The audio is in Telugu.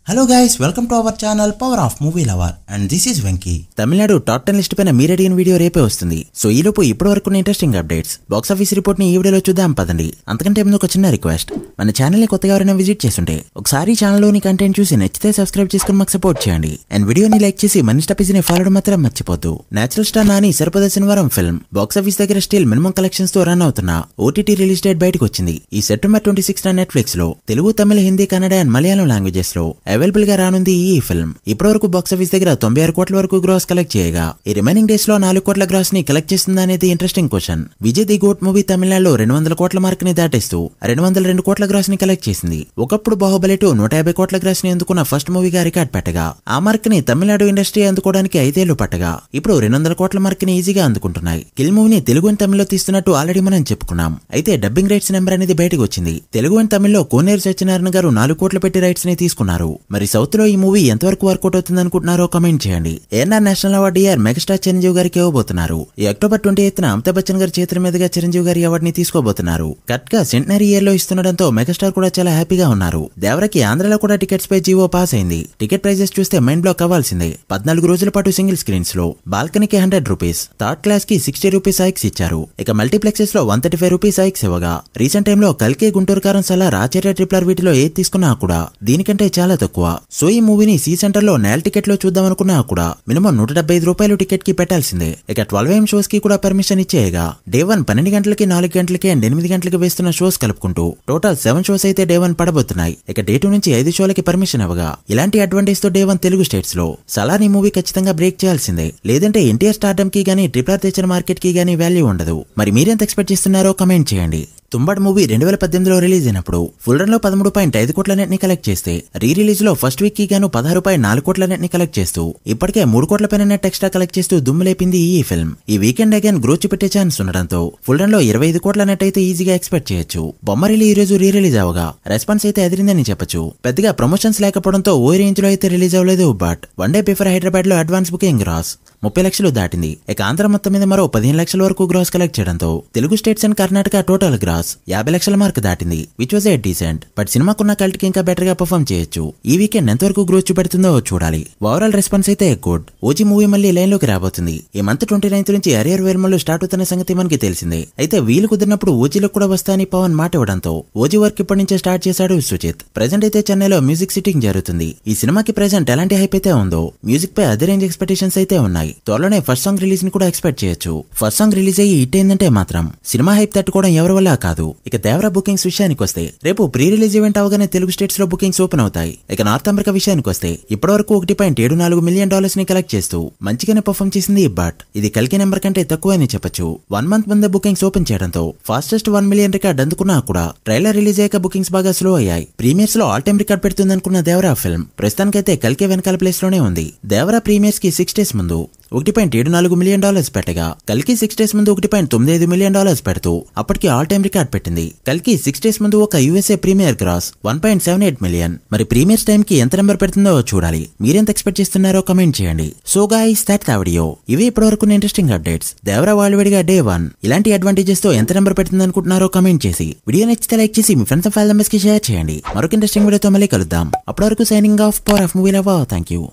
Hello guys, welcome to our channel Power of Movie Lover and this is Venki. Tamil Nadu top 10 list పైన మీరు అడిగిన వీడియో రేపే వస్తుంది. సో ఈ లోపు ఇప్పటివరకు interesting updates box office report ని ఈ వీడియోలో చూద్దాం పదండి. అంతకంటే ముందు ఒక చిన్న రిక్వెస్ట్, మన ఛానల్ ని కొత్తగా ఎవరైనా విజిట్ చేస్తుంటే ఒకసారి ఛానల్ లోని కంటెంట్ చూసి నచ్చితే సబ్స్క్రైబ్ చేసుకుని మాకు సపోర్ట్ చేయండి. అండ్ వీడియోని లైక్ చేసి మన ఇన్స్టా పేజ్ ని ఫాలో మాత్రం మర్చిపోద్దు. నేచురల్ స్టార్ నాని సరిపద శనివారం ఫిల్మ్ బాక్స్ ఆఫీస్ దగ్గర స్టిల్ మినిమం కలెక్షన్స్ తో రన్ అవుతున్న ఓటీటీ రిలీజ్ డేట్ బయటకు వచ్చింది. ఈ సెప్టెంబర్ 26 నెట్ఫ్లిక్స్ లో తెలుగు, తమిళ, హిందీ, కన్నడ అండ్ మలయాళం లాంగ్వేజెస్ లో అవైలబుల్ గా రానుంది. ఈ ఫిల్మ్ ఇప్పటివరకు బాక్స్ ఆఫీస్ దగ్గర 96 కోట్ల వరకు గ్రాస్ కలెక్ట్ చేయగా ఈ రిమైనింగ్ డేస్ లో 4 కోట్ల గ్రాస్ ని కలెక్ట్ చేస్తుందా అనేది interesting question. Vijay the GOAT movie తమిళనాడులో 200 కోట్ల మార్క్ ని దాటేస్తూ 202 కోట్ల గ్రాస్ ని కలెక్ట్ చేసింది. ఒకప్పుడు బాహుబలి 2 150 కోట్ల గ్రాస్ ని అందుకున్న ఫస్ట్ మూవీగా రికార్డ్ పెట్టగా ఆ మార్క్ ని తమిళనాడు ఇండస్ట్రీ అందుకోవడానికి 5 ఏళ్లు పట్టగా ఇప్పుడు 200 కోట్ల మార్క్ ని ఈజీగా అందుకుంటున్నాయి. కిల్ మూవీని తెలుగు అండ్ తమిళ్లో తీస్తున్నట్టు ఆల్రెడీ మనం చెప్పుకున్నాం. అయితే డబ్బింగ్ రైట్స్ నెంబర్ అనేది బయటకు వచ్చింది. తెలుగు అండ్ తమిళ్లో కోనేరు సత్యనారాయణ గారు 4 కోట్ల పెట్టి రైట్స్ ని తీసుకున్నారు. మరి సౌత్ లో ఈ మూవీ ఎంతవరకు వర్కౌట్ అవుతుంది అనుకుంటున్నారో కమెంట్ చేయండి. ANR national award year megastar Chiranjeevi గారికి ఇవ్వబోతున్నారు. ఈ అక్టోబర్ 28న అమితాబ్ బచ్చన్ గారి చేతుల మీదుగా చిరంజీవి గారి అవార్డు ని తీసుకోబోతున్నారు. కరెక్ట్ గా సెంటనరీ ఇయర్ లో ఇస్తుండటంతో మెగాస్టార్ కూడా చాలా హ్యాపీగా ఉన్నారు. దేవరకి ఆంధ్రలో కూడా టికెట్స్ పై జీవో పాస్ అయింది. టికెట్ ప్రైజెస్ చూస్తే మైండ్ బ్లాక్ అవ్వాల్సిందే. 14 రోజుల పాటు సింగిల్ స్క్రీన్స్ లో బాల్కనీకి 100 రూపీస్, థర్డ్ క్లాస్ కి 60 రూపీస్ హైక్స్ ఇచ్చారు. ఇక మల్టీప్లెక్సెస్ లో 135 రూపీస్ హైక్స్ ఇవ్వగా రీసెంట్ టైమ్ లో కల్కి, గుంటూరు కారం, సలార్, ఆచార్య ట్రిప్లర్ వీటిలో ఏది తీసుకున్నా కూడా దీనికంటే చాలా తక్కువ. సో ఈ మూవీని సి సెంటర్ లో నేల్ టికెట్ లో చూద్దామనుకున్నా కూడా మినిమం 175 రూపాయలు టికెట్ కి పెట్టాల్సిందే. ఇక 12 AM షోస్ కి కూడా పర్మిషన్ ఇచ్చేయగా డే 1 12 గంటలకి, 4 గంటలకి అండ్ 8 గంటలకి వేస్తున్న షోస్ కలుపుకుంటూ టోటల్ 7 షోస్ అయితే డే 1 పడబోతున్నాయి. ఇక డే 2 నుంచి 5 షోలకి పర్మిషన్ ఇవ్వగా ఇలాంటి అడ్వాంటేజ్ తో డే 1 తెలుగు స్టేట్స్ లో సలార్ ఈ మూవీ ఖచ్చితంగా బ్రేక్ చేయాల్సిందే. లేదంటే ఎన్టీఆర్ స్టార్డమ్ కి గానీ, ట్రిప్లర్ తెచ్చిన మార్కెట్ కి గానీ వాల్యూ ఉండదు. మరి మీరెంత ఎక్స్పెక్ట్ చేస్తున్నారో కమెంట్ చేయండి. తుంబాడ్ మూవీ 2018లో రిలీజ్ అయినప్పుడు ఫుల్ రన్ లో 13.5 కోట్ల నెట్ ని కలెక్ట్ చేస్తే రీ రిలీజ్ లో ఫస్ట్ వీక్ కి గాను 16.4 కోట్ల నెట్ ని కలెక్ట్ చేస్తూ ఇప్పటికే 3 కోట్ల పైన నెట్ ఎక్స్ట్రా కలెక్ట్ చేస్తూ దుమ్ములేపింది ఈ ఫిల్మ్. ఈ వీకెండ్ అగైన్ గ్రోత్ చూపెట్టే ఛాన్స్ ఉండడంతో ఫుల్ రన్ లో 25 కోట్ల నెట్ అయితే ఈజీగా ఎక్స్పెక్ట్ చేయొచ్చు. బొమ్మరిలి ఈ రోజు రీ రిలీజ్ అవగా రెస్పాన్స్ అయితే ఎదిరిందని చెప్పొచ్చు. పెద్దగా ప్రమోషన్స్ లేకపోవడంతో ఓ రేంజ్ లో అయితే రిలీజ్ అవ్వలేదు. But one day before Hyderabad లో అడ్వాన్స్ బుకింగ్ గ్రాస్ 30 లక్షలు దాటింది. ఇక ఆంధ్ర మొత్తం మీద మరో 15 లక్షల వరకు గ్రాస్ కలెక్ట్ చేయడంతో Telugu states and Karnataka total gross 50 లక్షల మార్క్ దాటింది. Which was a decent. But సినిమాకున్న కల్ట్ కి ఇంకా బెటర్ గా పర్ఫార్మ్ చేయొచ్చు. ఈ వీకెండ్ ఎంతవరకు గ్రోత్ చూపెడుతుందో చూడాలి. ఓవరాల్ రెస్పాన్స్ అయితే గుడ్. ఓజీ మూవీ మళ్ళీ లైన్ లోకి రాబోతుంది. ఈ మంత్ 29th నుంచి అరియర్ వేర్మలు స్టార్ట్ అవుతున్న సంగతి మనకి తెలిసిందే. అయితే వీలు కుదిరినప్పుడు ఓజీలో కూడా వస్తాయని పవన్ మాట ఇవ్వడంతో ఓజీ వర్క్ ఇప్పటి నుంచే స్టార్ట్ చేశాడు సుజిత్. ప్రెజెంట్ అయితే చెన్నైలో మ్యూజిక్ సిట్టింగ్ జరుగుతుంది. ఈ సినిమాకి ప్రెజెంట్ ఎలాంటి హైప్ అయితే ఉందో మ్యూజిక్ పై అదే రేంజ్ ఎక్స్పెక్టేషన్స్ అయితే ఉన్నాయి. త్వరలోనే ఫస్ట్ సాంగ్ రిలీజ్ ని కూడా ఎక్స్పెక్ట్ చేయొచ్చు. ఫస్ట్ సాంగ్ రిలీజ్ అయ్యి హిట్ అయిందంటే మాత్రం సినిమా హైప్ తట్టుకోవడం ఎవరి వల్ల కాదు. ఇక దేవరా బుకింగ్స్ విషయానికి వస్తే రేపు ప్రీ రిలీజ్ ఈవెంట్ అవగానే తెలుగు స్టేట్స్ లో బుకింగ్స్ ఓపెన్ అవుతాయి. ఇక నార్త్ అమెరికా విషయానికి వస్తే ఇప్పటివరకు $1.74 మిలియన్ ని కలెక్ట్ చేస్తూ మంచిగానే పర్ఫార్మ్ చేసింది. బట్ ఇది కల్కి నెంబర్ కంటే తక్కువ అని చెప్పొచ్చు. 1 మంత్ ముందే బుకింగ్స్ ఓపెన్ చేయడంతో ఫాస్టెస్ట్ 1 మిలియన్ రికార్డ్ అందుకున్నా కూడా ట్రైలర్ రిలీజ్ అయ్యాక బుకింగ్స్ బాగా స్లో అయ్యాయి. ప్రీమియర్స్ లో ఆల్ టైమ్ రికార్డ్ పెడుతుందనుకున్న దేవరా ఫిల్మ్ ప్రస్తుతానికైతే కల్కి వెనకాల ప్లేస్ లోనే ఉంది. దేవరా ప్రీమియర్స్ కి 6 డేస్ ముందు $1.74 మిలియన్ పెట్టగా కల్కి 6 డేస్ ముందు $1.95 మిలియన్ పెడుతూ అప్పటికి ఆల్ టైమ్ రికార్డ్ పెట్టింది. కల్కి 6 డేస్ ముందు ఒక యూఎస్ఏ ప్రీమియర్ గ్రాస్ 1.78 మిలియన్. మరి ప్రీమియర్స్ టైం కి ఎంత నెంబర్ పెడుతుందో చూడాలి. మీరెంత ఎక్స్పెక్ట్ చేస్తున్నారో కమెంట్ చేయండి. So guys that's the video. ఇవి ఇప్పటివరకు interesting updates. Devara world wide గా డే 1 ఇలాంటి అడ్వాంటేజెస్ తో ఎంత నెంబర్ పెడుతుంది అనుకుంటున్నారో కమెంట్ చేసి వీడియో నచ్చితే లైక్ చేసి మీ ఫ్రెండ్స్ అండ్ ఫ్యామిలీ మెంబర్స్ కి షేర్ చేయండి. మరొక ఇంట్రెస్టింగ్ వీడియోతో మళ్ళీ కలుద్దాం. అప్పటి వరకు signing off. Power of movie lover. Thank you.